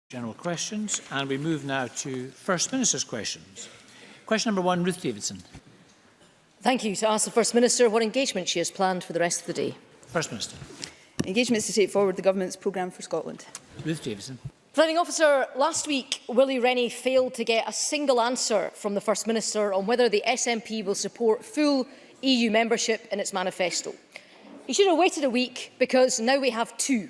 General questions, and we move now to First Minister's questions. Question number 1, Ruth Davidson. Thank you. To ask the First Minister what engagement she has planned for the rest of the day. First Minister. Engagement is to take forward the Government's programme for Scotland. Ruth Davidson. Presiding Officer, last week Willie Rennie failed to get a single answer from the First Minister on whether the SNP will support full EU membership in its manifesto. He should have waited a week, because now we have two.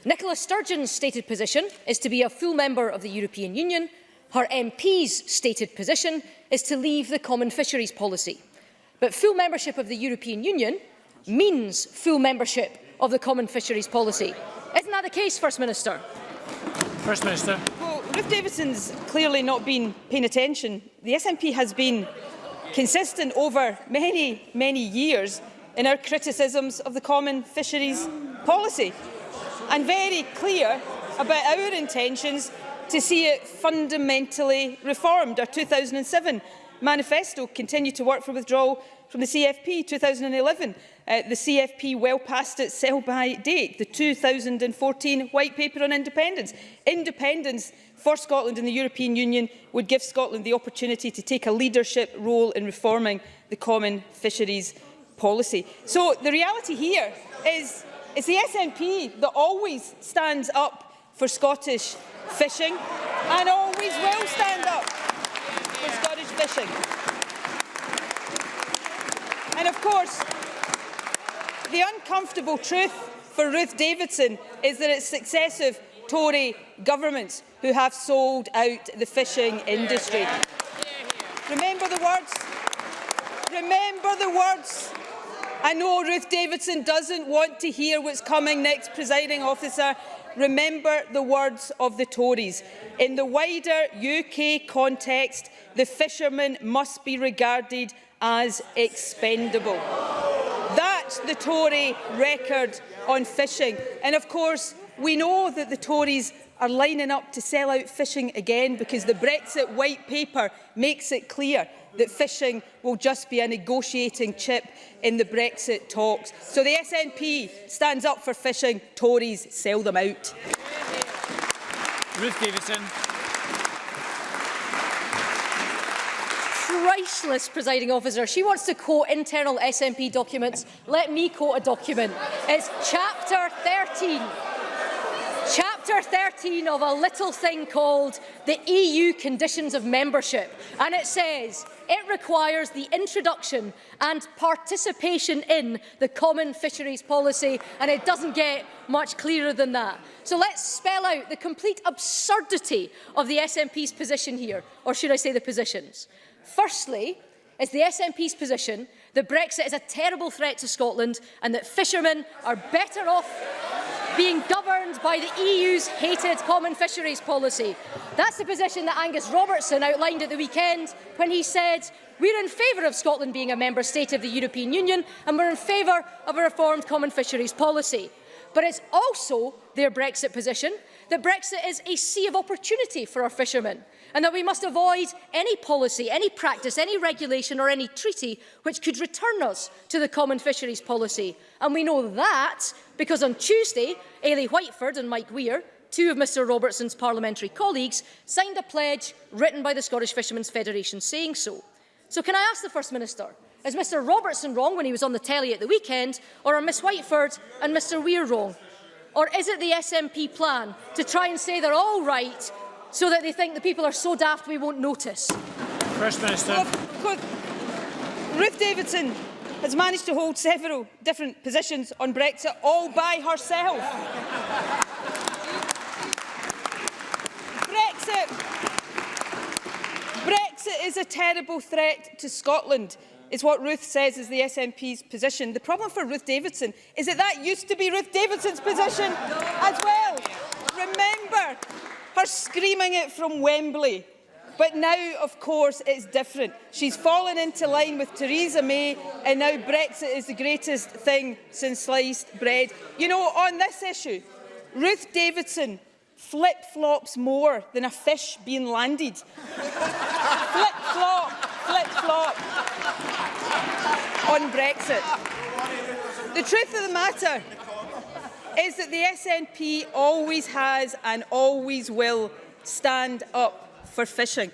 Nicola Sturgeon's stated position is to be a full member of the European Union. Her MP's stated position is to leave the common fisheries policy. But full membership of the European Union means full membership of the common fisheries policy. Isn't that the case, First Minister? First Minister. Well, Ruth Davidson's clearly not been paying attention. The SNP has been consistent over many years in our criticisms of the common fisheries policy, and very clear about our intentions to see it fundamentally reformed. Our 2007 manifesto continued to work for withdrawal from the CFP. 2011, the CFP well past its sell-by date. The 2014 White Paper on Independence. Independence for Scotland in the European Union would give Scotland the opportunity to take a leadership role in reforming the common fisheries policy. So the reality here is it's the SNP that always stands up for Scottish fishing and always will stand up for Scottish fishing. And of course, the uncomfortable truth for Ruth Davidson is that it's successive Tory governments who have sold out the fishing industry. Remember the words. Remember the words. I know Ruth Davidson doesn't want to hear what's coming next, Presiding Officer. Remember the words of the Tories. In the wider UK context, the fishermen must be regarded as expendable. That's the Tory record on fishing. And of course, we know that the Tories are lining up to sell out fishing again, because the Brexit White Paper makes it clear that fishing will just be a negotiating chip in the Brexit talks. So the SNP stands up for fishing, Tories sell them out. Ruth Davidson. Priceless, Presiding Officer. She wants to quote internal SNP documents. Let me quote a document. It's Chapter 13. Chapter 13 of a little thing called the EU Conditions of Membership. And it says it requires the introduction and participation in the common fisheries policy, and it doesn't get much clearer than that. So let's spell out the complete absurdity of the SNP's position here, or should I say the positions. Firstly, it's the SNP's position that Brexit is a terrible threat to Scotland and that fishermen are better off being governed by the EU's hated common fisheries policy. That's the position that Angus Robertson outlined at the weekend when he said, "We're in favour of Scotland being a member state of the European Union and we're in favour of a reformed common fisheries policy." But it's also their Brexit position that Brexit is a sea of opportunity for our fishermen, and that we must avoid any policy, any practice, any regulation or any treaty which could return us to the common fisheries policy. And we know that because on Tuesday, Ailey Whiteford and Mike Weir, two of Mr Robertson's parliamentary colleagues, signed a pledge written by the Scottish Fishermen's Federation saying so. So can I ask the First Minister, is Mr Robertson wrong when he was on the telly at the weekend, or are Ms Whiteford and Mr Weir wrong? Or is it the SNP plan to try and say they're all right so that they think the people are so daft we won't notice? First Minister. Well, Ruth Davidson has managed to hold several different positions on Brexit all by herself. Brexit is a terrible threat to Scotland, is what Ruth says is the SNP's position. The problem for Ruth Davidson is that that used to be Ruth Davidson's position as well. Remember her screaming it from Wembley. But now, of course, it's different. She's fallen into line with Theresa May, and now Brexit is the greatest thing since sliced bread. You know, on this issue, Ruth Davidson flip-flops more than a fish being landed. Flip-flop, flip-flop on Brexit. The truth of the matter is that the SNP always has and always will stand up for fishing.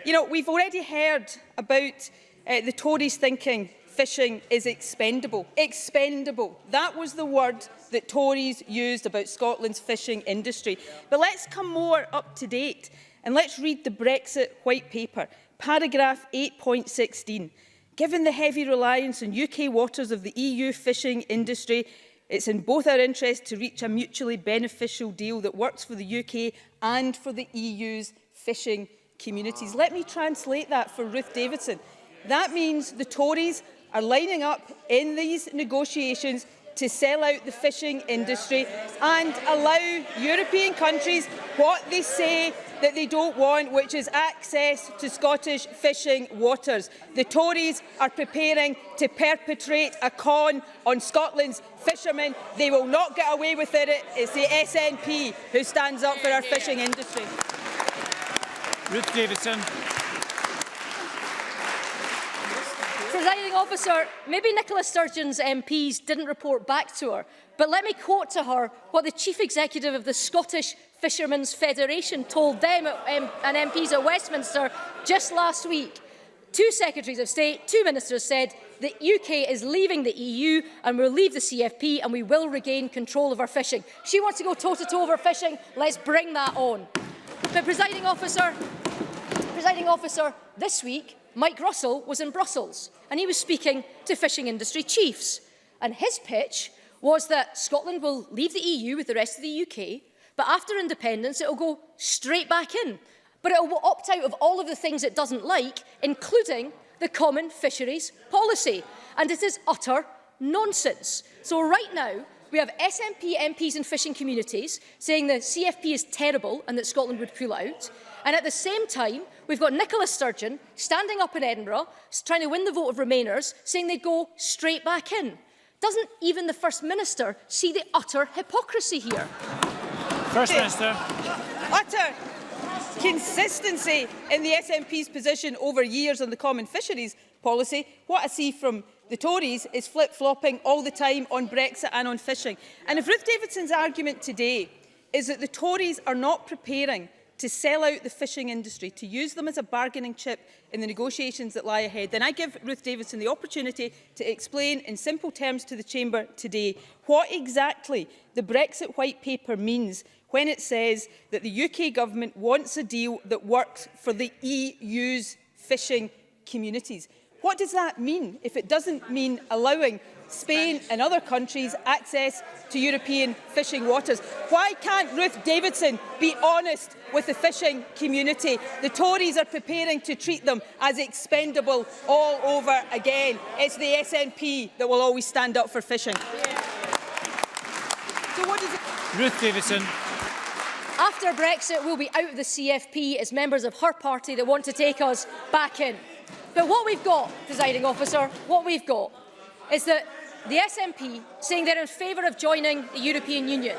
You know, we've already heard about the Tories thinking fishing is expendable. Expendable. That was the word that Tories used about Scotland's fishing industry. But let's come more up to date and let's read the Brexit White Paper, paragraph 8.16. Given the heavy reliance on UK waters of the EU fishing industry, it's in both our interest to reach a mutually beneficial deal that works for the UK and for the EU's fishing communities. Let me translate that for Ruth Davidson. That means the Tories are lining up in these negotiations to sell out the fishing industry and allow European countries what they say that they don't want, which is access to Scottish fishing waters. The Tories are preparing to perpetrate a con on Scotland's fishermen. They will not get away with it. It's the SNP who stands up for our fishing industry. Ruth Davidson. Presiding officer, maybe Nicola Sturgeon's MPs didn't report back to her, but let me quote to her what the Chief Executive of the Scottish Fishermen's Federation told them and MPs at Westminster just last week. 2 Secretaries of State, 2 Ministers said the UK is leaving the EU and we'll leave the CFP and we will regain control of our fishing. She wants to go toe-to-toe over fishing. Let's bring that on. But Presiding officer, this week, Mike Russell was in Brussels and he was speaking to fishing industry chiefs. And his pitch was that Scotland will leave the EU with the rest of the UK, but after independence it will go straight back in. But it will opt out of all of the things it doesn't like, including the common fisheries policy. And it is utter nonsense. So right now, we have SNP MPs and fishing communities saying the CFP is terrible and that Scotland would pull out. And at the same time, we've got Nicola Sturgeon standing up in Edinburgh, trying to win the vote of Remainers, saying they'd go straight back in. Doesn't even the First Minister see the utter hypocrisy here? First Minister. Utter consistency in the SNP's position over years on the common fisheries policy. What I see from the Tories is flip-flopping all the time on Brexit and on fishing. And if Ruth Davidson's argument today is that the Tories are not preparing to sell out the fishing industry, to use them as a bargaining chip in the negotiations that lie ahead, then I give Ruth Davidson the opportunity to explain in simple terms to the Chamber today what exactly the Brexit White Paper means when it says that the UK government wants a deal that works for the EU's fishing communities. What does that mean if it doesn't mean allowing Spain and other countries access to European fishing waters? Why can't Ruth Davidson be honest with the fishing community? The Tories are preparing to treat them as expendable all over again. It's the SNP that will always stand up for fishing. So what is it? Ruth Davidson. After Brexit, we'll be out of the CFP as members of her party that want to take us back in. But what we've got, Presiding Officer, what we've got is that the SNP saying they're in favour of joining the European Union,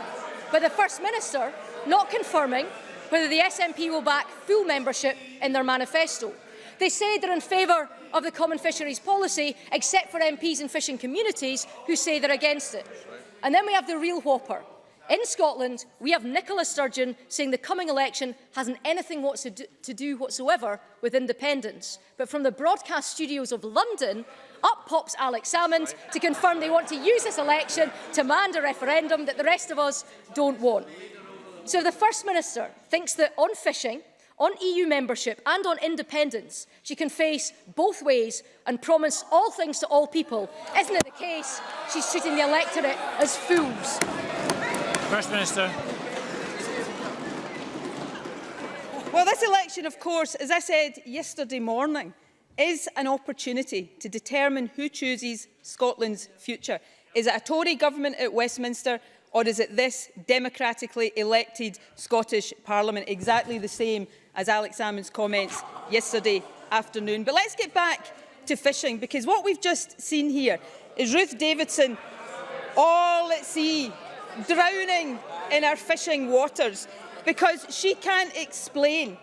but the First Minister not confirming whether the SNP will back full membership in their manifesto. They say they're in favour of the common fisheries policy, except for MPs and fishing communities who say they're against it. And then we have the real whopper. In Scotland, we have Nicola Sturgeon saying the coming election hasn't anything to do whatsoever with independence. But from the broadcast studios of London, up pops Alex Salmond to confirm they want to use this election to demand a referendum that the rest of us don't want. So the First Minister thinks that on fishing, on EU membership and on independence, she can face both ways and promise all things to all people. Isn't it the case she's treating the electorate as fools? First Minister. Well, this election, of course, as I said yesterday morning, is an opportunity to determine who chooses Scotland's future. Is it a Tory government at Westminster, or is it this democratically elected Scottish Parliament? Exactly the same as Alex Salmond's comments yesterday afternoon. But let's get back to fishing, because what we've just seen here is Ruth Davidson all at sea, drowning in our fishing waters, because she can't explain,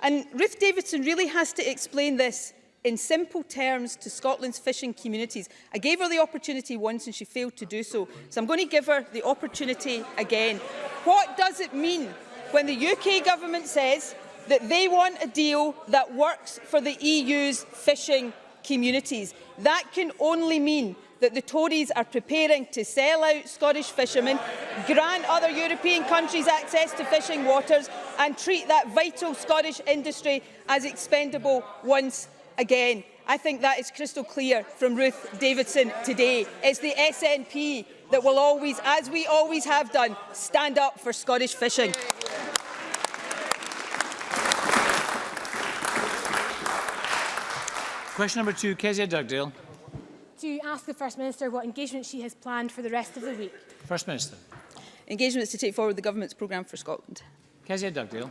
and Ruth Davidson really has to explain this in simple terms to Scotland's fishing communities. I gave her the opportunity once and she failed to do so. So I'm going to give her the opportunity again. What does it mean when the UK government says that they want a deal that works for the EU's fishing communities? That can only mean that the Tories are preparing to sell out Scottish fishermen, grant other European countries access to fishing waters and treat that vital Scottish industry as expendable once again. I think that is crystal clear from Ruth Davidson today. It's the SNP that will always, as we always have done, stand up for Scottish fishing. Question number 2, Kezia Dugdale. To ask the First Minister what engagement she has planned for the rest of the week. First Minister. Engagements to take forward the Government's programme for Scotland. Kezia Dugdale.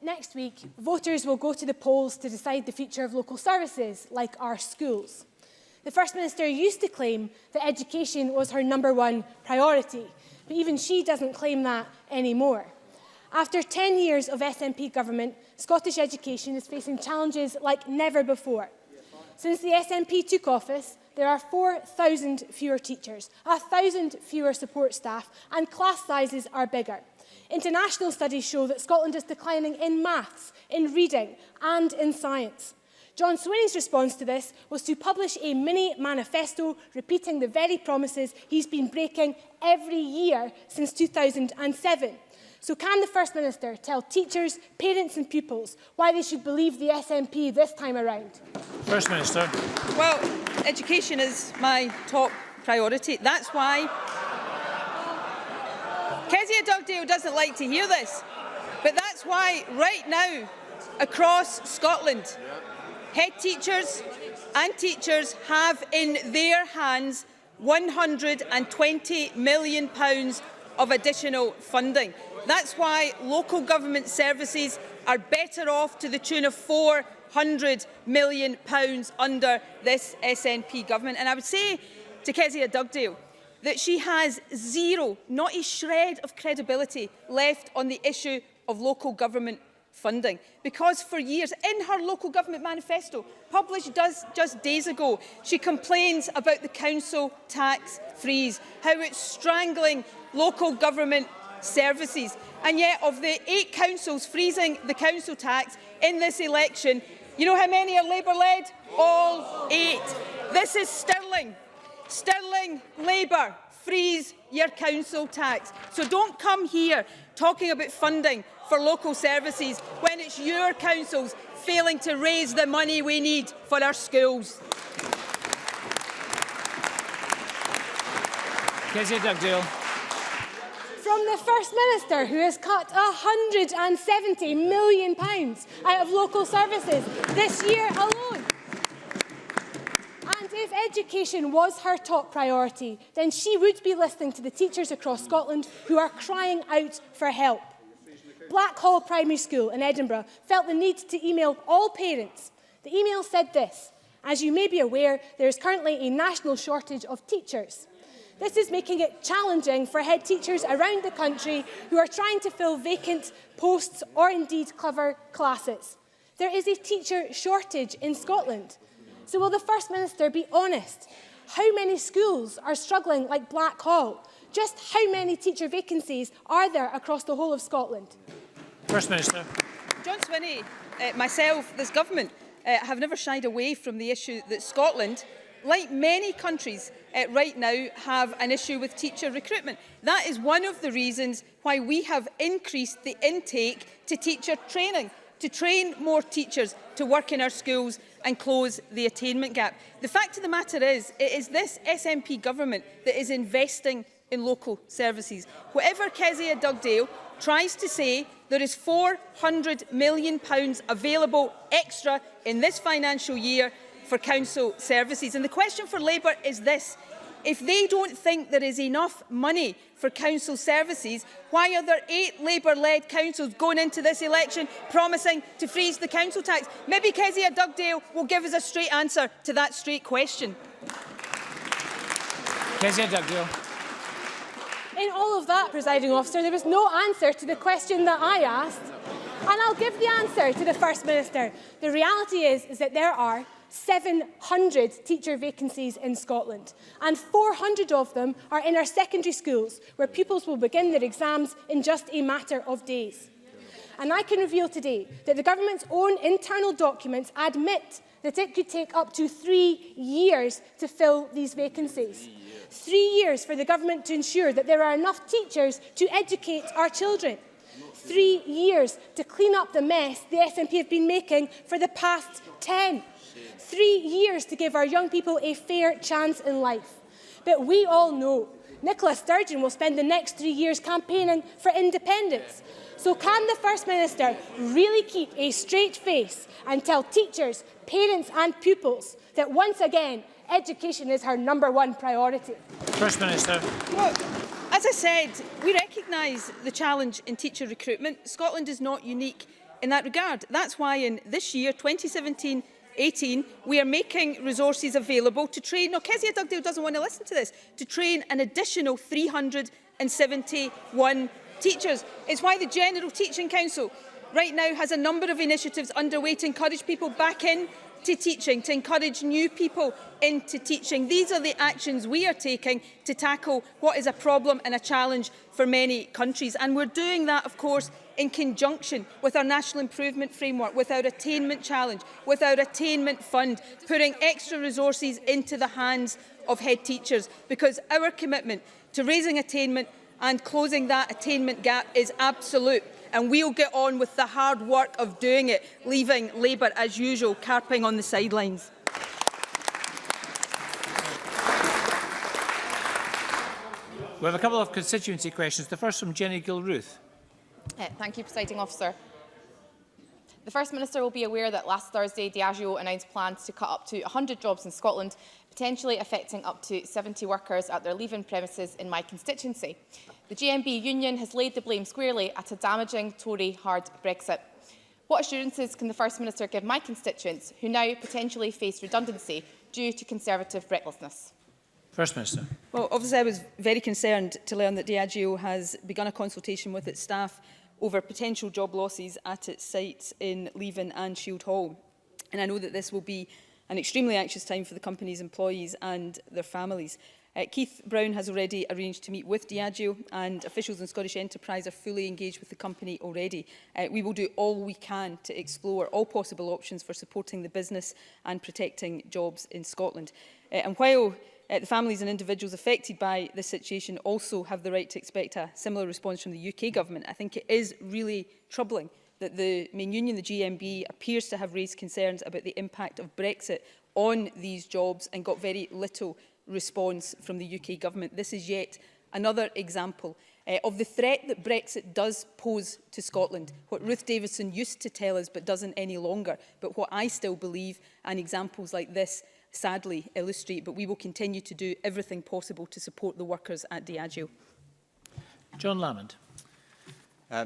Next week, voters will go to the polls to decide the future of local services, like our schools. The First Minister used to claim that education was her #1 priority, but even she doesn't claim that anymore. After 10 years of SNP government, Scottish education is facing challenges like never before. Since the SNP took office, there are 4,000 fewer teachers, 1,000 fewer support staff, and class sizes are bigger. International studies show that Scotland is declining in maths, in reading, and in science. John Swinney's response to this was to publish a mini manifesto repeating the very promises he's been breaking every year since 2007. So can the First Minister tell teachers, parents and pupils why they should believe the SNP this time around? First Minister. Well, education is my top priority. That's why Kezia Dugdale doesn't like to hear this, but that's why right now across Scotland, head teachers and teachers have in their hands £120 million of additional funding. That's why local government services are better off to the tune of £400 million under this SNP government. And I would say to Kezia Dugdale that she has zero, not a shred of credibility left on the issue of local government funding. Because for years, in her local government manifesto, published just days ago, she complains about the council tax freeze, how it's strangling local government services. And yet, of the 8 councils freezing the council tax in this election, you know how many are Labour-led? All 8. This is Stirling. Stirling Labour, freeze your council tax. So don't come here talking about funding for local services when it's your councils failing to raise the money we need for our schools. Kezia Dugdale. From the First Minister, who has cut £170 million out of local services this year alone. And if education was her top priority, then she would be listening to the teachers across Scotland who are crying out for help. Blackhall Primary School in Edinburgh felt the need to email all parents. The email said this: as you may be aware, there is currently a national shortage of teachers. This is making it challenging for head teachers around the country who are trying to fill vacant posts or indeed cover classes. There is a teacher shortage in Scotland. So will the First Minister be honest? How many schools are struggling like Blackhall? Just how many teacher vacancies are there across the whole of Scotland? First Minister. John Swinney, myself, this government, have never shied away from the issue that Scotland, like many countries right now, have an issue with teacher recruitment. That is one of the reasons why we have increased the intake to teacher training, to train more teachers to work in our schools and close the attainment gap. The fact of the matter is, it is this SNP government that is investing in local services. Whatever Kezia Dugdale tries to say, there is £400 million available extra in this financial year for council services. And the question for Labour is this: if they don't think there is enough money for council services, why are there 8 Labour-led councils going into this election promising to freeze the council tax? Maybe Kezia Dugdale will give us a straight answer to that straight question. Kezia Dugdale. In all of that, Presiding Officer, there was no answer to the question that I asked. And I'll give the answer to the First Minister. The reality is that there are 700 teacher vacancies in Scotland, and 400 of them are in our secondary schools, where pupils will begin their exams in just a matter of days. And I can reveal today that the government's own internal documents admit that it could take up to 3 years to fill these vacancies. 3 years for the government to ensure that there are enough teachers to educate our children. 3 years to clean up the mess the SNP have been making for the past 10. 3 years to give our young people a fair chance in life. But we all know Nicola Sturgeon will spend the next 3 years campaigning for independence. So can the First Minister really keep a straight face and tell teachers, parents and pupils that once again education is her #1 priority? First Minister. Well, as I said, we recognise the challenge in teacher recruitment. Scotland is not unique in that regard. That's why in this year, 2017-18, we are making resources available to train, no, Kezia Dugdale doesn't want to listen to this, to train an additional 371 teachers. It's why the General Teaching Council right now has a number of initiatives underway to encourage people back in to teaching, to encourage new people into teaching. These are the actions we are taking to tackle what is a problem and a challenge for many countries. And we're doing that, of course, in conjunction with our National Improvement Framework, with our Attainment Challenge, with our Attainment Fund, putting extra resources into the hands of head teachers, because our commitment to raising attainment and closing that attainment gap is absolute. And we'll get on with the hard work of doing it, leaving Labour, as usual, carping on the sidelines. We have a couple of constituency questions. The first from Jenny Gilruth. Thank you, Presiding Officer. The First Minister will be aware that last Thursday Diageo announced plans to cut up to 100 jobs in Scotland, potentially affecting up to 70 workers at their leave-in premises in my constituency. The GMB union has laid the blame squarely at a damaging Tory hard Brexit. What assurances can the First Minister give my constituents, who now potentially face redundancy due to Conservative recklessness? First Minister. Well, obviously I was very concerned to learn that Diageo has begun a consultation with its staff over potential job losses at its sites in Leven and Shield Hall. And I know that this will be an extremely anxious time for the company's employees and their families. Keith Brown has already arranged to meet with Diageo, and officials in Scottish Enterprise are fully engaged with the company already. We will do all we can to explore all possible options for supporting the business and protecting jobs in Scotland. And while the families and individuals affected by this situation also have the right to expect a similar response from the UK Government, I think it is really troubling that the main union, the GMB, appears to have raised concerns about the impact of Brexit on these jobs and got very little response from the UK Government. This is yet another example of the threat that Brexit does pose to Scotland, what Ruth Davidson used to tell us but doesn't any longer, but what I still believe, and examples like this sadly illustrate. But we will continue to do everything possible to support the workers at Diageo. John Lamond.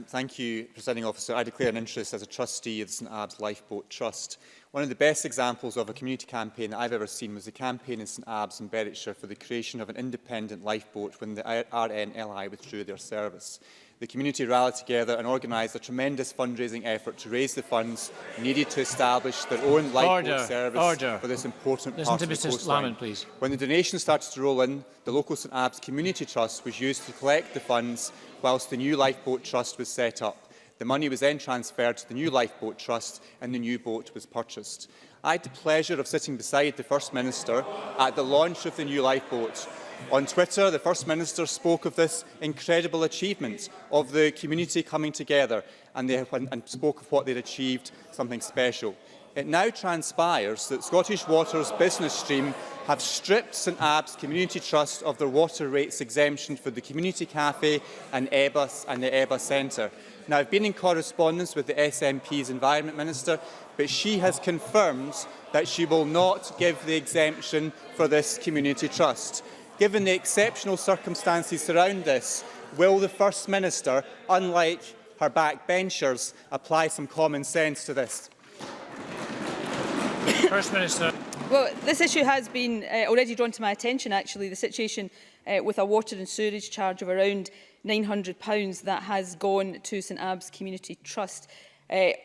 Thank you, Presiding Officer. I declare an interest as a trustee of the St Abbs Lifeboat Trust. One of the best examples of a community campaign that I've ever seen was the campaign in St Abbs in Berwickshire for the creation of an independent lifeboat when the RNLI withdrew their service. The community rallied together and organised a tremendous fundraising effort to raise the funds needed to establish their own lifeboat service for this important part of the coastline. Lamond, please. When the donations started to roll in, the local St Abbs Community Trust was used to collect the funds whilst the new Lifeboat Trust was set up. The money was then transferred to the new Lifeboat Trust and the new boat was purchased. I had the pleasure of sitting beside the First Minister at the launch of the new lifeboat. On Twitter, the First Minister spoke of this incredible achievement of the community coming together and spoke of what they'd achieved, something special. It now transpires that Scottish Water's business stream have stripped St Abbs Community Trust of their water rates exemption for the community cafe and EBA and the EBA Centre. Now, I've been in correspondence with the SNP's Environment Minister, but she has confirmed that she will not give the exemption for this community trust. Given the exceptional circumstances surrounding this, will the First Minister, unlike her backbenchers, apply some common sense to this? First Minister. Well, this issue has been already drawn to my attention, actually, the situation with a water and sewerage charge of around £900 that has gone to St Abbs Community Trust.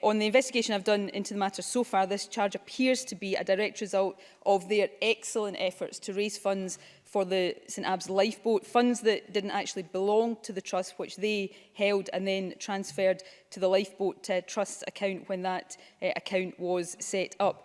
On the investigation I've done into the matter so far, this charge appears to be a direct result of their excellent efforts to raise funds for the St Abbs lifeboat, funds that didn't actually belong to the trust, which they held and then transferred to the lifeboat trust account when that account was set up.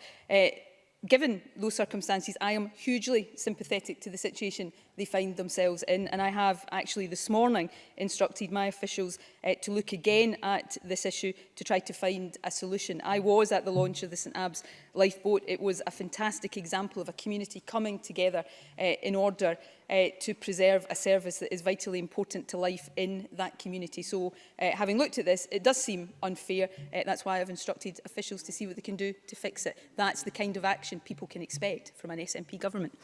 Given those circumstances, I am hugely sympathetic to the situation they find themselves in, and I have actually this morning instructed my officials to look again at this issue to try to find a solution. I was at the launch of the St Abbs lifeboat. It was a fantastic example of a community coming together in order to preserve a service that is vitally important to life in that community. So, having looked at this, it does seem unfair. That's why I've instructed officials to see what they can do to fix it. That's the kind of action people can expect from an SNP government.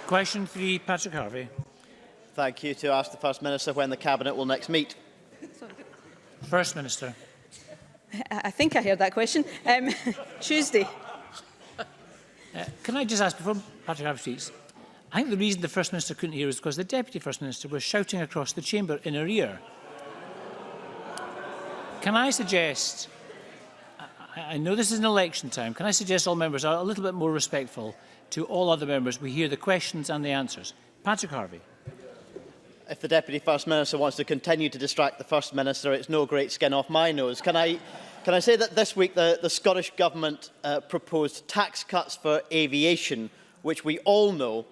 Question 3, Patrick Harvie. Thank you. To ask the First Minister when the Cabinet will next meet. First Minister. I think I heard that question. Tuesday. Can I just ask, before Patrick Harvie speaks, I think the reason the First Minister couldn't hear is because the Deputy First Minister was shouting across the chamber in her ear. Can I suggest, I know this is an election time, can I suggest all members are a little bit more respectful to all other members? We hear the questions and the answers. Patrick Harvie. If the Deputy First Minister wants to continue to distract the First Minister, it's no great skin off my nose. Can I say that this week the Scottish Government proposed tax cuts for aviation, which we all know,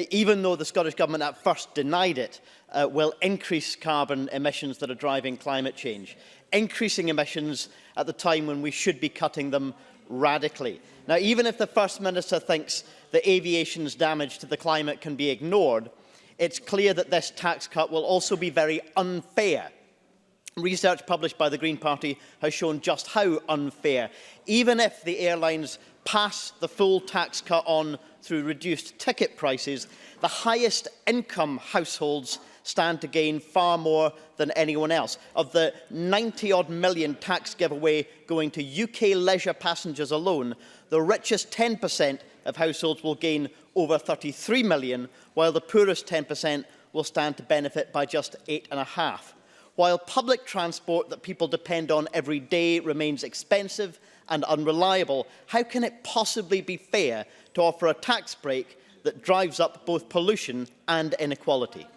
even though the Scottish Government at first denied it, will increase carbon emissions that are driving climate change, increasing emissions at the time when we should be cutting them radically. Now, even if the First Minister thinks that aviation's damage to the climate can be ignored, it's clear that this tax cut will also be very unfair. Research published by the Green Party has shown just how unfair. Even if the airlines pass the full tax cut on through reduced ticket prices, the highest income households stand to gain far more than anyone else. Of the 90-odd million tax giveaway going to UK leisure passengers alone, the richest 10% of households will gain over 33 million, while the poorest 10% will stand to benefit by just 8.5. While public transport that people depend on every day remains expensive and unreliable, how can it possibly be fair to offer a tax break that drives up both pollution and inequality?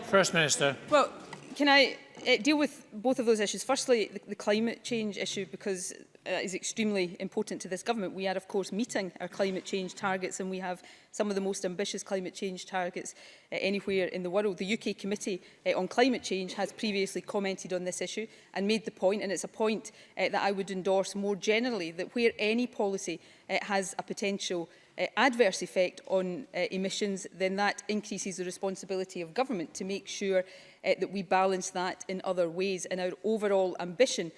First Minister. Well, can I deal with both of those issues? Firstly, the climate change issue, because it is extremely important to this government. We are, of course, meeting our climate change targets, and we have some of the most ambitious climate change targets anywhere in the world. The UK Committee on Climate Change has previously commented on this issue and made the point, and it's a point that I would endorse more generally, that where any policy has a potential adverse effect on emissions, then that increases the responsibility of government to make sure that we balance that in other ways. And our overall ambition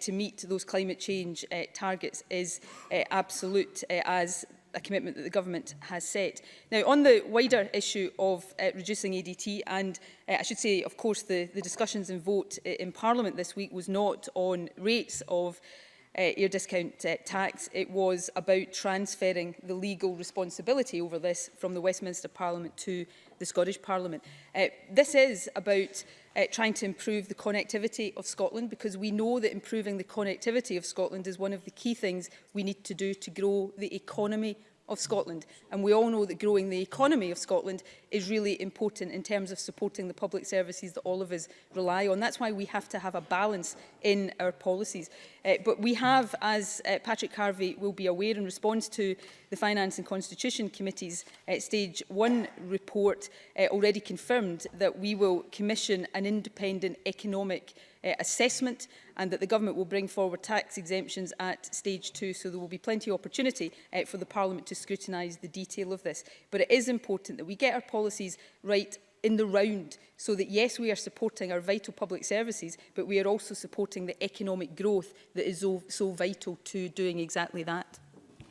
to meet those climate change targets is absolute, as a commitment that the government has set. Now, on the wider issue of reducing ADT, and I should say, of course, the discussions and vote in Parliament this week was not on rates of air discount tax. It was about transferring the legal responsibility over this from the Westminster Parliament to the Scottish Parliament. This is about trying to improve the connectivity of Scotland, because we know that improving the connectivity of Scotland is one of the key things we need to do to grow the economy of Scotland. And we all know that growing the economy of Scotland is really important in terms of supporting the public services that all of us rely on. That's why we have to have a balance in our policies. But we have, as Patrick Harvie will be aware, in response to the Finance and Constitution Committee's Stage 1 report, already confirmed that we will commission an independent economic assessment, and that the government will bring forward tax exemptions at Stage 2, so there will be plenty of opportunity for the Parliament to scrutinise the detail of this. But it is important that we get our policies right in the round, so that yes, we are supporting our vital public services, but we are also supporting the economic growth that is so vital to doing exactly that.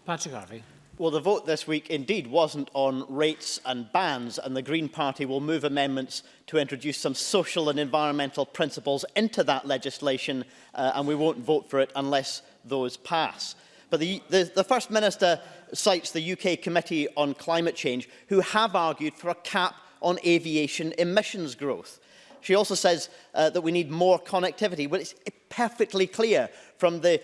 Patrick Harvie. Well, the vote this week indeed wasn't on rates and bans, and the Green Party will move amendments to introduce some social and environmental principles into that legislation, and we won't vote for it unless those pass. But the First Minister cites the UK Committee on Climate Change, who have argued for a cap on aviation emissions growth. She also says that we need more connectivity. Well, it's perfectly clear from the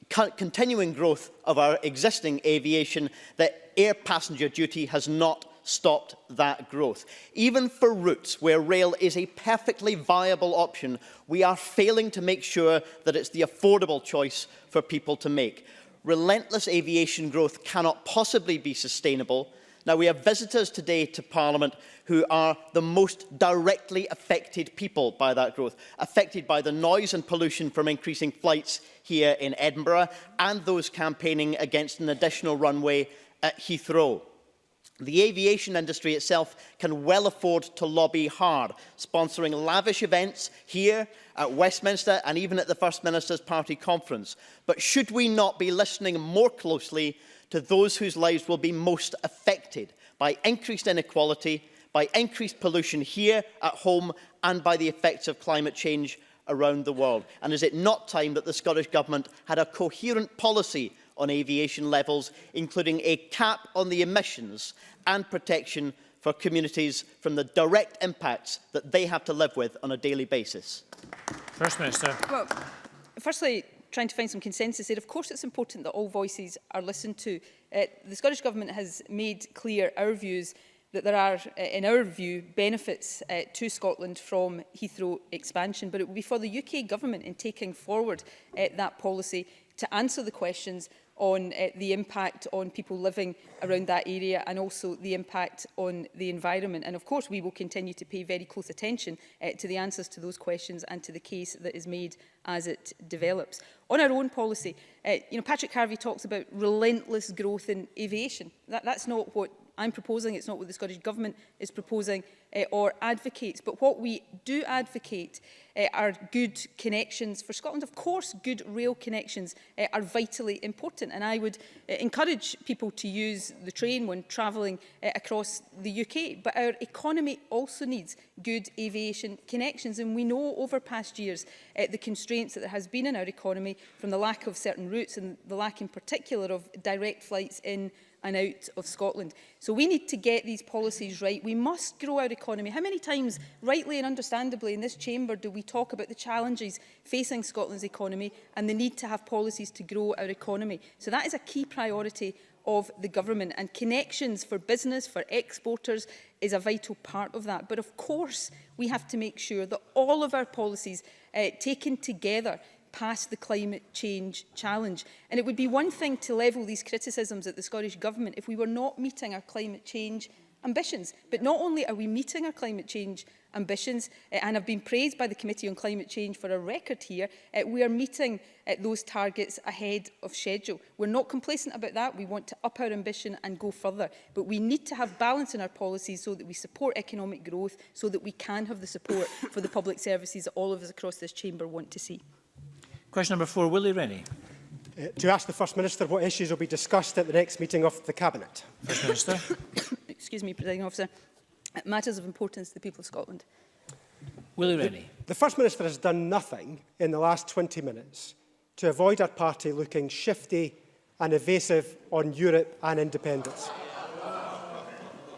continuing growth of our existing aviation that air passenger duty has not stopped that growth. Even for routes where rail is a perfectly viable option, we are failing to make sure that it's the affordable choice for people to make. Relentless aviation growth cannot possibly be sustainable. Now, we have visitors today to Parliament who are the most directly affected people by that growth, affected by the noise and pollution from increasing flights here in Edinburgh and those campaigning against an additional runway at Heathrow. The aviation industry itself can well afford to lobby hard, sponsoring lavish events here at Westminster and even at the First Minister's Party Conference. But should we not be listening more closely to those whose lives will be most affected by increased inequality, by increased pollution here at home, and by the effects of climate change around the world? And is it not time that the Scottish Government had a coherent policy on aviation levels, including a cap on the emissions and protection for communities from the direct impacts that they have to live with on a daily basis? First Minister. Well, firstly, trying to find some consensus here. Of course, it's important that all voices are listened to. The Scottish Government has made clear our views that there are, in our view, benefits to Scotland from Heathrow expansion, but it will be for the UK Government in taking forward that policy to answer the questions on the impact on people living around that area and also the impact on the environment. And of course, we will continue to pay very close attention to the answers to those questions and to the case that is made as it develops. On our own policy, Patrick Harvey talks about relentless growth in aviation. That's not what I'm proposing. It's not what the Scottish Government is proposing or advocates. But what we do advocate are good connections for Scotland. Of course, good rail connections are vitally important. And I would encourage people to use the train when travelling across the UK. But our economy also needs good aviation connections. And we know over past years the constraints that there has been in our economy from the lack of certain routes and the lack in particular of direct flights in and out of Scotland. So we need to get these policies right. We must grow our economy. How many times, rightly and understandably, in this chamber do we talk about the challenges facing Scotland's economy and the need to have policies to grow our economy? So that is a key priority of the government, and connections for business, for exporters, is a vital part of that. But of course, we have to make sure that all of our policies taken together past the climate change challenge. And it would be one thing to level these criticisms at the Scottish Government if we were not meeting our climate change ambitions. But not only are we meeting our climate change ambitions and have been praised by the Committee on Climate Change for a record here, we are meeting those targets ahead of schedule. We're not complacent about that. We want to up our ambition and go further. But we need to have balance in our policies so that we support economic growth, so that we can have the support for the public services that all of us across this chamber want to see. Question number 4, Willie Rennie. To ask the First Minister what issues will be discussed at the next meeting of the Cabinet. First Minister. Excuse me, Presiding Officer. Matters of importance to the people of Scotland. Willie Rennie. The First Minister has done nothing in the last 20 minutes to avoid our party looking shifty and evasive on Europe and independence.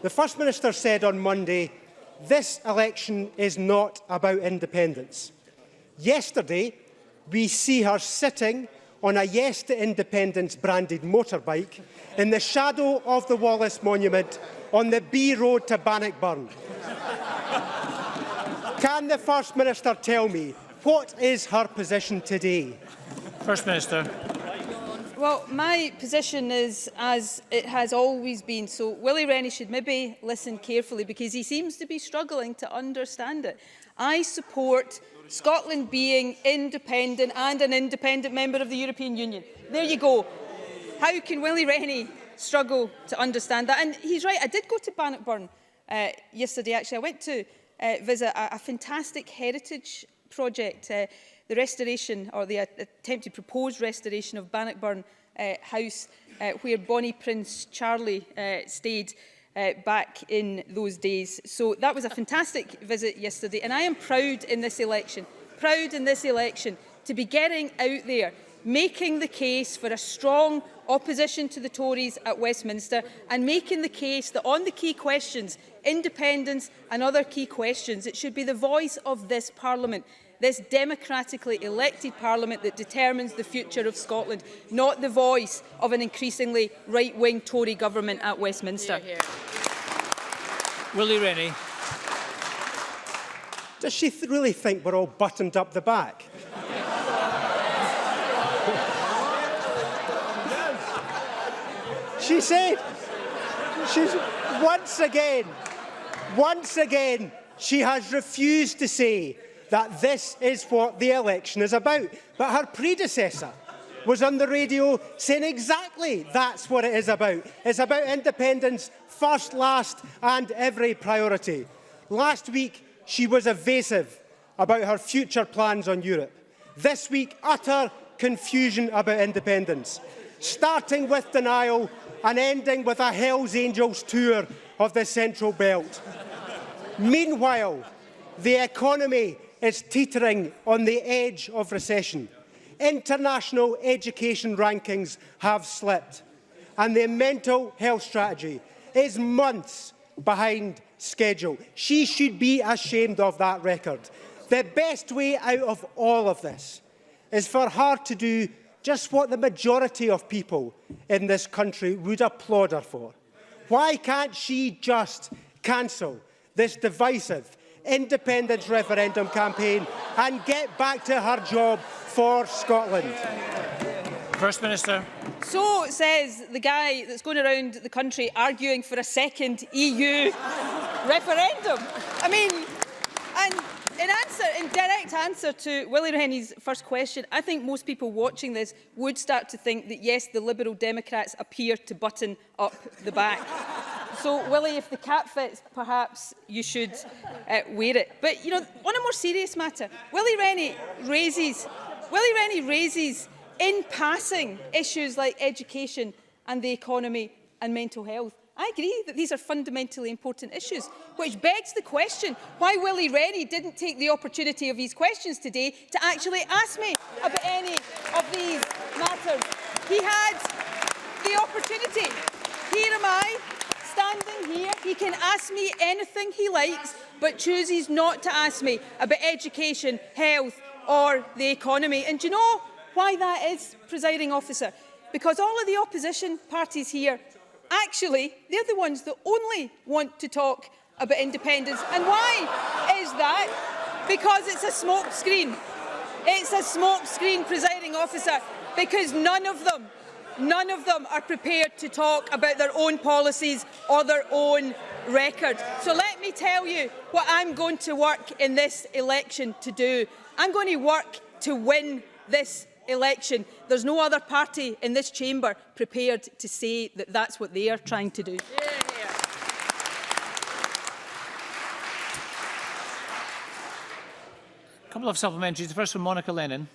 The First Minister said on Monday, this election is not about independence. Yesterday, we see her sitting on a Yes to Independence branded motorbike in the shadow of the Wallace Monument on the B Road to Bannockburn. Can the First Minister tell me what is her position today? First Minister. Well, my position is as it has always been. So Willie Rennie should maybe listen carefully because he seems to be struggling to understand it. I support Scotland being independent and an independent member of the European Union. There you go. How can Willie Rennie struggle to understand that? And he's right, I did go to Bannockburn yesterday, actually. I went to visit a fantastic heritage project, the restoration, or the attempted proposed restoration of Bannockburn House, where Bonnie Prince Charlie stayed back in those days. So that was a fantastic visit yesterday, and I am proud in this election to be getting out there making the case for a strong opposition to the Tories at Westminster and making the case that on the key questions, independence and other key questions, it should be the voice of this Parliament, this democratically elected Parliament that determines the future of Scotland, not the voice of an increasingly right-wing Tory government at Westminster. Hear, hear. Willie Rennie. Does she really think we're all buttoned up the back? She said, she's once again, she has refused to say that this is what the election is about. But her predecessor was on the radio saying exactly that's what it is about. It's about independence, first, last, and every priority. Last week, she was evasive about her future plans on Europe. This week, utter confusion about independence, starting with denial and ending with a Hells Angels tour of the Central Belt. Meanwhile, the economy is teetering on the edge of recession. International education rankings have slipped, and the mental health strategy is months behind schedule. She should be ashamed of that record. The best way out of all of this is for her to do just what the majority of people in this country would applaud her for. Why can't she just cancel this divisive independence referendum campaign and get back to her job for Scotland? First Minister. So says the guy that's going around the country arguing for a second EU referendum. I mean, and in direct answer to Willie Rennie's first question, I think most people watching this would start to think that, yes, the Liberal Democrats appear to button up the back. So, Willie, if the cap fits, perhaps you should wear it. But, you know, on a more serious matter, Willie Rennie raises in passing issues like education and the economy and mental health. I agree that these are fundamentally important issues, which begs the question why Willie Rennie didn't take the opportunity of his questions today to actually ask me about any of these matters. He had the opportunity. Here am I, standing here. He can ask me anything he likes, but chooses not to ask me about education, health or the economy. And do you know why that is, Presiding Officer? Because all of the opposition parties here, actually, they're the ones that only want to talk about independence. And why is that? Because it's a smoke screen. It's a smoke screen, Presiding Officer, because none of them are prepared to talk about their own policies or their own record. So let me tell you what I'm going to work in this election to do. I'm going to work to win this election. There's no other party in this chamber prepared to say that that's what they are trying to do. A couple of supplementaries. The first from Monica Lennon.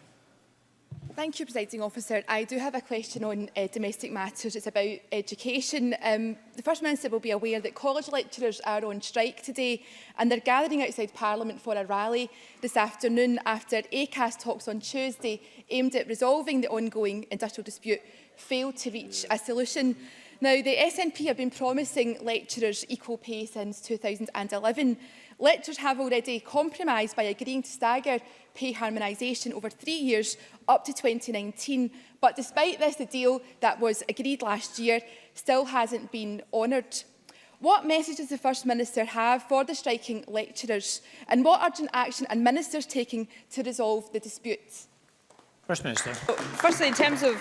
Thank you, Presiding Officer. I do have a question on domestic matters. It's about education. The First Minister will be aware that college lecturers are on strike today and they're gathering outside Parliament for a rally this afternoon after ACAS talks on Tuesday aimed at resolving the ongoing industrial dispute failed to reach a solution. Now, the SNP have been promising lecturers equal pay since 2011. Lecturers have already compromised by agreeing to stagger pay harmonisation over 3 years up to 2019. But despite this, the deal that was agreed last year still hasn't been honoured. What message does the First Minister have for the striking lecturers? And what urgent action are ministers taking to resolve the disputes? First Minister. Firstly, in terms of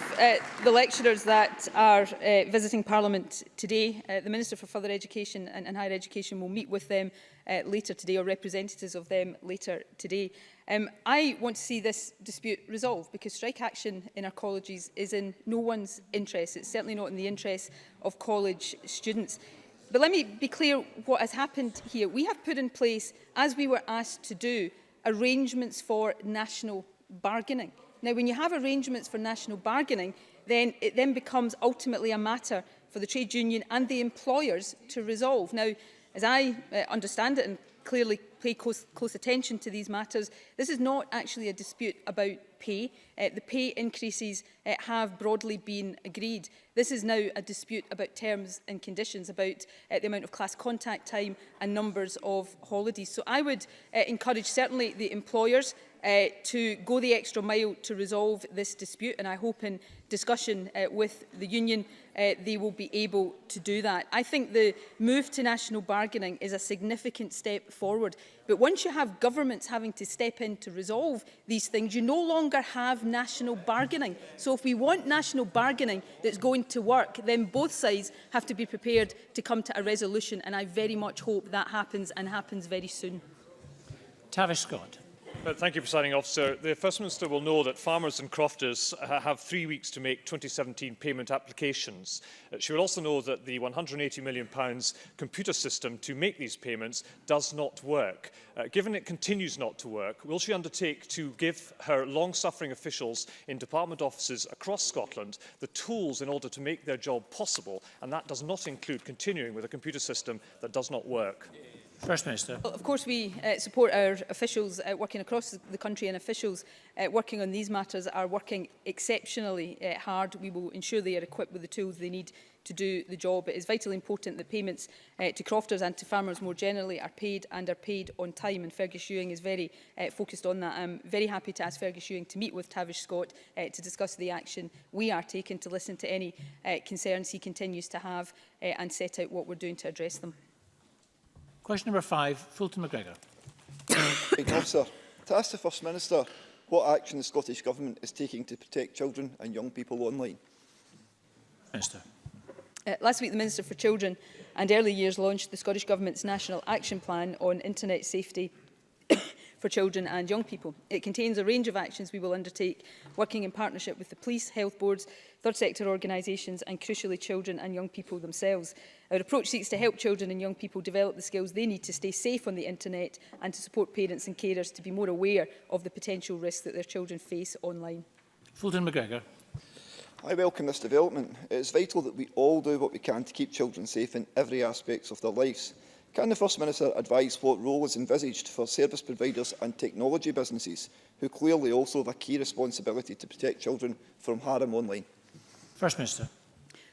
the lecturers that are visiting Parliament today, the Minister for Further Education and Higher Education will meet with them later today, or representatives of them later today. I want to see this dispute resolved because strike action in our colleges is in no one's interest. It's certainly not in the interest of college students. But let me be clear what has happened here. We have put in place, as we were asked to do, arrangements for national bargaining. Now, when you have arrangements for national bargaining, then it then becomes ultimately a matter for the trade union and the employers to resolve. Now, as I understand it, and clearly pay close attention to these matters. This is not actually a dispute about pay. The pay increases have broadly been agreed. This is now a dispute about terms and conditions, about the amount of class contact time and numbers of holidays. So I would encourage certainly the employers to go the extra mile to resolve this dispute, and I hope in discussion with the union they will be able to do that. I think the move to national bargaining is a significant step forward, but once you have governments having to step in to resolve these things, you no longer have national bargaining. So if we want national bargaining that's going to work, then both sides have to be prepared to come to a resolution, and I very much hope that happens and happens very soon. Tavish Scott. Thank you, Presiding Officer. The First Minister will know that farmers and crofters have 3 weeks to make 2017 payment applications. She will also know that the £180 million computer system to make these payments does not work. Given it continues not to work, will she undertake to give her long-suffering officials in department offices across Scotland the tools in order to make their job possible? And that does not include continuing with a computer system that does not work. First Minister. Well, of course, we support our officials working across the country, and officials working on these matters are working exceptionally hard. We will ensure they are equipped with the tools they need to do the job. It is vitally important that payments to crofters and to farmers more generally are paid on time, and Fergus Ewing is very focused on that. I'm very happy to ask Fergus Ewing to meet with Tavish Scott to discuss the action we are taking, to listen to any concerns he continues to have and set out what we're doing to address them. Question number 5, Fulton McGregor. Officer, to ask the First Minister what action the Scottish Government is taking to protect children and young people online. Minister. Last week, the Minister for Children and Early Years launched the Scottish Government's National Action Plan on Internet Safety for children and young people. It contains a range of actions we will undertake, working in partnership with the police, health boards, third sector organisations and, crucially, children and young people themselves. Our approach seeks to help children and young people develop the skills they need to stay safe on the internet and to support parents and carers to be more aware of the potential risks that their children face online. Fulton McGregor. I welcome this development. It is vital that we all do what we can to keep children safe in every aspect of their lives. Can the First Minister advise what role is envisaged for service providers and technology businesses, who clearly also have a key responsibility to protect children from harm online? First Minister.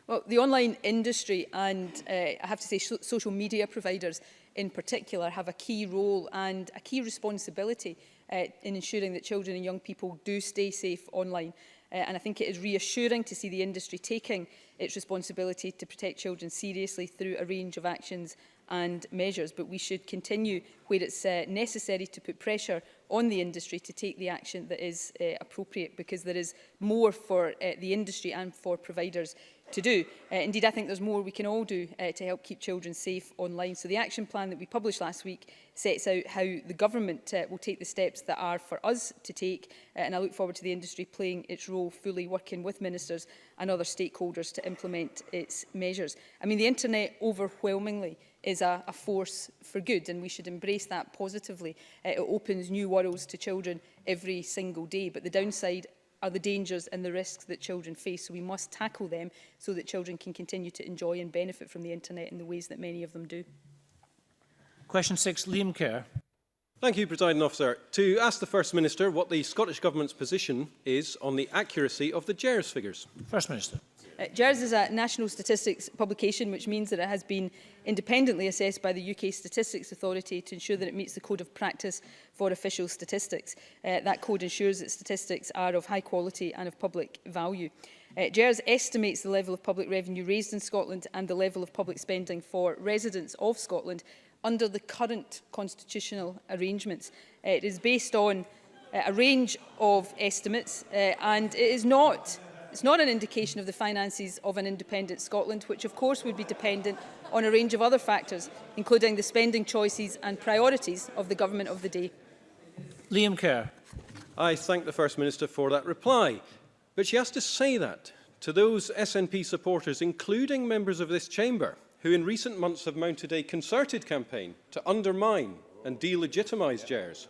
Well, the online industry and, I have to say, social media providers in particular have a key role and a key responsibility in ensuring that children and young people do stay safe online. And I think it is reassuring to see the industry taking its responsibility to protect children seriously through a range of actions and measures, but we should continue where it's necessary to put pressure on the industry to take the action that is appropriate, because there is more for the industry and for providers to do. Indeed, I think there's more we can all do to help keep children safe online. So the action plan that we published last week sets out how the government will take the steps that are for us to take, and I look forward to the industry playing its role fully, working with ministers and other stakeholders to implement its measures. I mean, the internet overwhelmingly is a force for good, and we should embrace that positively. It opens new worlds to children every single day, but the downside are the dangers and the risks that children face, so we must tackle them so that children can continue to enjoy and benefit from the internet in the ways that many of them do. Question 6, Liam Kerr. Thank you, Presiding Officer. To ask the First Minister what the Scottish Government's position is on the accuracy of the GERS figures. First Minister. GERS is a national statistics publication, which means that it has been independently assessed by the UK Statistics Authority to ensure that it meets the Code of Practice for Official Statistics. That code ensures that statistics are of high quality and of public value. GERS estimates the level of public revenue raised in Scotland and the level of public spending for residents of Scotland under the current constitutional arrangements. It is based on a range of estimates and it is not It's not an indication of the finances of an independent Scotland, which of course would be dependent on a range of other factors, including the spending choices and priorities of the government of the day. Liam Kerr. I thank the First Minister for that reply, but she has to say that to those SNP supporters, including members of this chamber, who in recent months have mounted a concerted campaign to undermine and delegitimise GERS.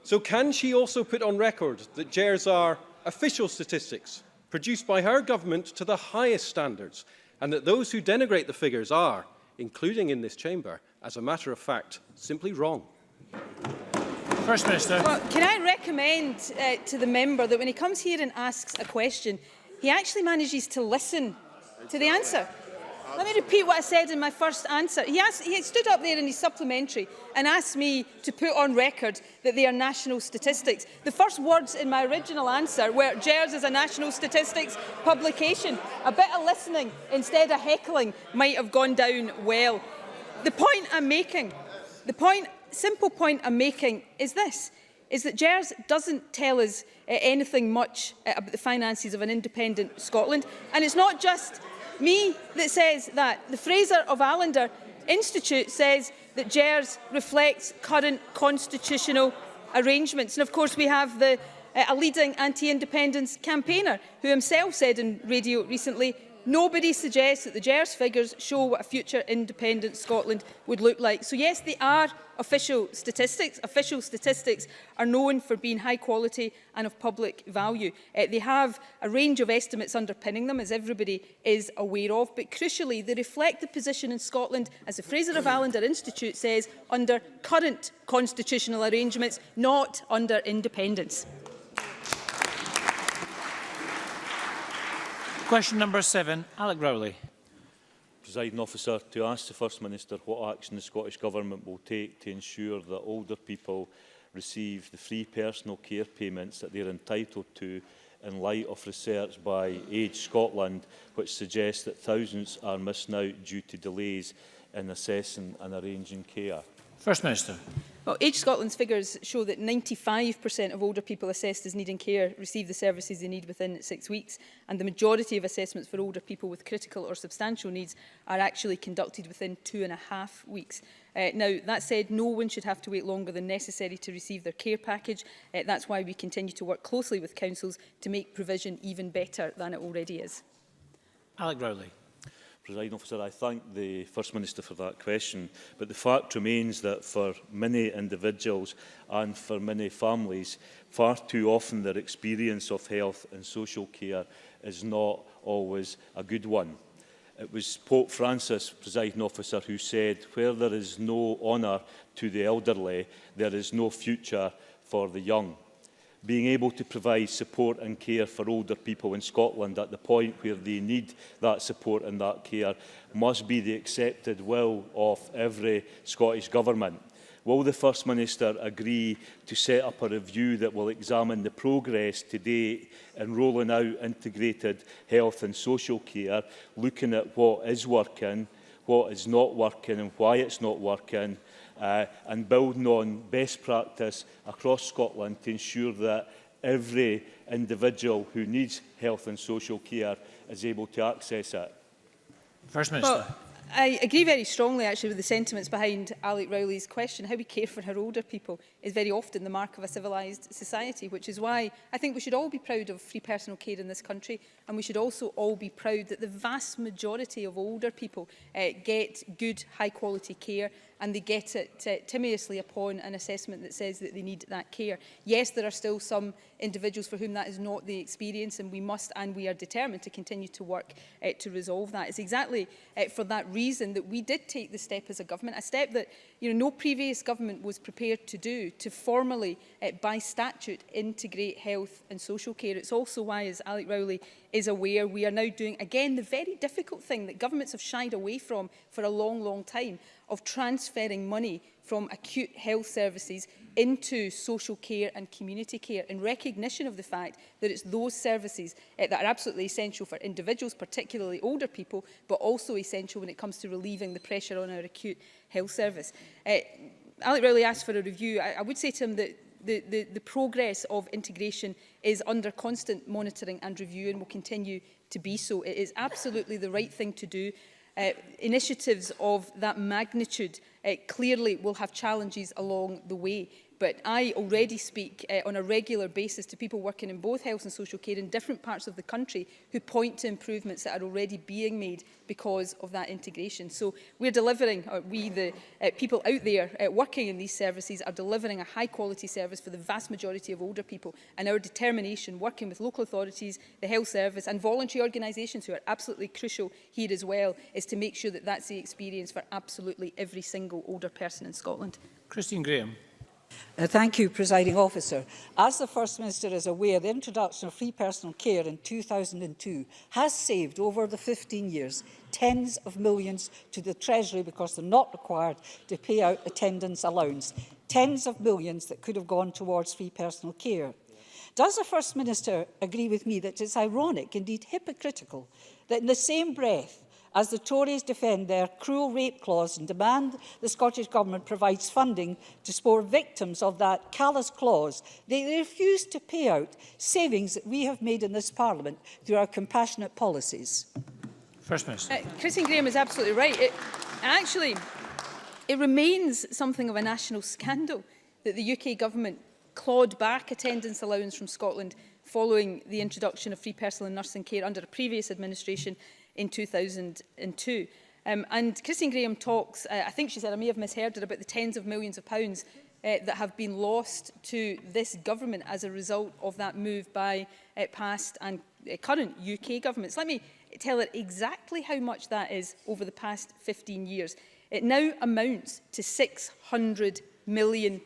So can she also put on record that GERS are official statistics produced by her government to the highest standards, and that those who denigrate the figures are, including in this chamber, as a matter of fact, simply wrong? First Minister. Well, can I recommend to the member that when he comes here and asks a question, he actually manages to listen to the answer. Let me repeat what I said in my first answer. He stood up there in his supplementary and asked me to put on record that they are national statistics. The first words in my original answer were GERS is a national statistics publication. A bit of listening instead of heckling might have gone down well. The point I'm making, simple point I'm making is this, is that GERS doesn't tell us anything much about the finances of an independent Scotland. And it's not just me that says that. The Fraser of Allender Institute says that GERS reflects current constitutional arrangements. And of course we have a leading anti-independence campaigner who himself said in radio recently, nobody suggests that the GERS figures show what a future independent Scotland would look like. So yes, they are official statistics. Official statistics are known for being high quality and of public value. They have a range of estimates underpinning them, as everybody is aware of, but crucially they reflect the position in Scotland, as the Fraser of Allender Institute says, under current constitutional arrangements, not under independence. Question number 7, Alec Rowley. Presiding Officer, to ask the First Minister what action the Scottish Government will take to ensure that older people receive the free personal care payments that they are entitled to in light of research by Age Scotland, which suggests that thousands are missing out due to delays in assessing and arranging care. First Minister. Well, Age Scotland's figures show that 95% of older people assessed as needing care receive the services they need within 6 weeks, and the majority of assessments for older people with critical or substantial needs are actually conducted within 2.5 weeks. Now, that said, no one should have to wait longer than necessary to receive their care package. That's why we continue to work closely with councils to make provision even better than it already is. Alec Rowley. Presiding Officer, I thank the First Minister for that question, but the fact remains that for many individuals and for many families, far too often their experience of health and social care is not always a good one. It was Pope Francis, Presiding Officer, who said, "Where there is no honour to the elderly, there is no future for the young." Being able to provide support and care for older people in Scotland at the point where they need that support and that care must be the accepted will of every Scottish Government. Will the First Minister agree to set up a review that will examine the progress to date in rolling out integrated health and social care, looking at what is working, what is not working and why it's not working, and building on best practice across Scotland to ensure that every individual who needs health and social care is able to access it? First Minister. Well, I agree very strongly actually with the sentiments behind Alec Rowley's question. How we care for our older people is very often the mark of a civilised society, which is why I think we should all be proud of free personal care in this country, and we should also all be proud that the vast majority of older people get good high quality care, and they get it timorously upon an assessment that says that they need that care. Yes, there are still some individuals for whom that is not the experience, and we must and we are determined to continue to work to resolve that. It's exactly for that reason that we did take the step as a government, a step that no previous government was prepared to do, to formally, by statute, integrate health and social care. It's also why, as Alec Rowley is aware, we are now doing, again, the very difficult thing that governments have shied away from for a long, long time, of transferring money from acute health services into social care and community care, in recognition of the fact that it's those services that are absolutely essential for individuals, particularly older people, but also essential when it comes to relieving the pressure on our acute health service. Alec Rowley asked for a review. I would say to him that the progress of integration is under constant monitoring and review and will continue to be so. It is absolutely the right thing to do. Initiatives of that magnitude clearly will have challenges along the way. But I already speak on a regular basis to people working in both health and social care in different parts of the country who point to improvements that are already being made because of that integration. So we're delivering, or we, the people out there working in these services, are delivering a high quality service for the vast majority of older people. And our determination, working with local authorities, the health service and voluntary organisations who are absolutely crucial here as well, is to make sure that that's the experience for absolutely every single older person in Scotland. Christine Graham. Thank you, Presiding Officer. As the First Minister is aware, the introduction of free personal care in 2002 has saved, over the 15 years, tens of millions to the Treasury because they're not required to pay out attendance allowance. Tens of millions that could have gone towards free personal care. Does the First Minister agree with me that it's ironic, indeed hypocritical, that in the same breath as the Tories defend their cruel rape clause and demand the Scottish Government provides funding to support victims of that callous clause, they refuse to pay out savings that we have made in this Parliament through our compassionate policies? First Minister. Christine Graham is absolutely right. It remains something of a national scandal that the UK Government clawed back attendance allowance from Scotland following the introduction of free personal and nursing care under a previous administration in 2002. And Christine Graham talks, I think she said, I may have misheard her, about the tens of millions of pounds that have been lost to this government as a result of that move by past and current UK governments. Let me tell her exactly how much that is over the past 15 years. It now amounts to £600 million.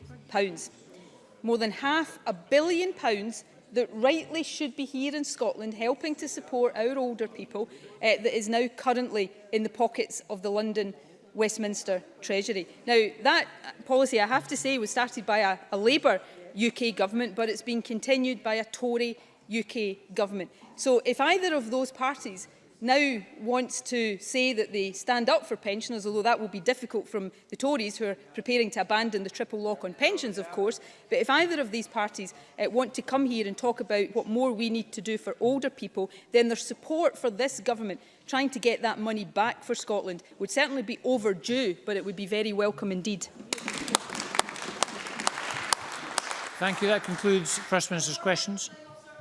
More than £500 million that rightly should be here in Scotland helping to support our older people that is now currently in the pockets of the London Westminster Treasury. Now, that policy, I have to say, was started by a Labour UK government, but it's been continued by a Tory UK government. So if either of those parties now wants to say that they stand up for pensioners, although that will be difficult from the Tories, who are preparing to abandon the triple lock on pensions, of course. But if either of these parties want to come here and talk about what more we need to do for older people, then their support for this government trying to get that money back for Scotland would certainly be overdue, but it would be very welcome indeed. Thank you. That concludes First Minister's questions.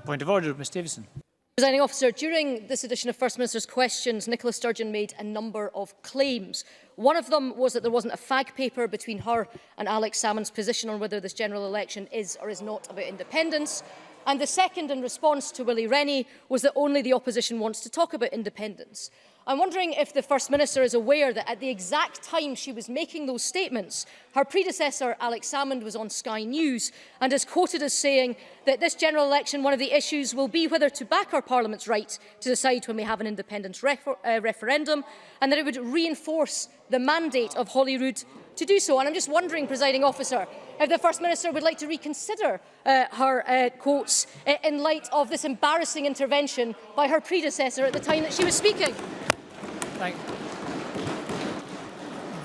Point of order, Ms Davison. Presiding Officer, during this edition of First Minister's Questions, Nicola Sturgeon made a number of claims. One of them was that there wasn't a fag paper between her and Alex Salmond's position on whether this general election is or is not about independence. And the second, in response to Willie Rennie, was that only the opposition wants to talk about independence. I'm wondering if the First Minister is aware that at the exact time she was making those statements, her predecessor, Alex Salmond, was on Sky News and is quoted as saying that this general election, one of the issues will be whether to back our Parliament's right to decide when we have an independence referendum, and that it would reinforce the mandate of Holyrood to do so. And I'm just wondering, Presiding Officer, if the First Minister would like to reconsider her quotes in light of this embarrassing intervention by her predecessor at the time that she was speaking.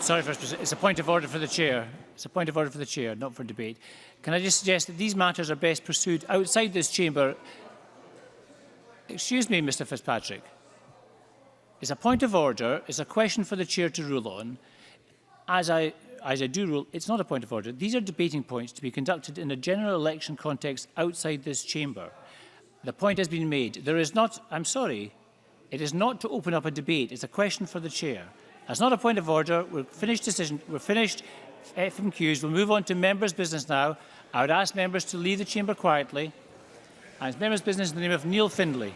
Sorry, First Minister. It's a point of order for the Chair. It's a point of order for the Chair, not for debate. Can I just suggest that these matters are best pursued outside this chamber? Excuse me, Mr Fitzpatrick. It's a point of order. It's a question for the Chair to rule on. As I do rule, it's not a point of order. These are debating points to be conducted in a general election context outside this chamber. The point has been made. There is not, I'm sorry, it is not to open up a debate. It's a question for the Chair. That's not a point of order. We're finished decision. We're finished FMQs. We'll move on to members' business now. I would ask members to leave the chamber quietly. And it's members' business in the name of Neil Findlay.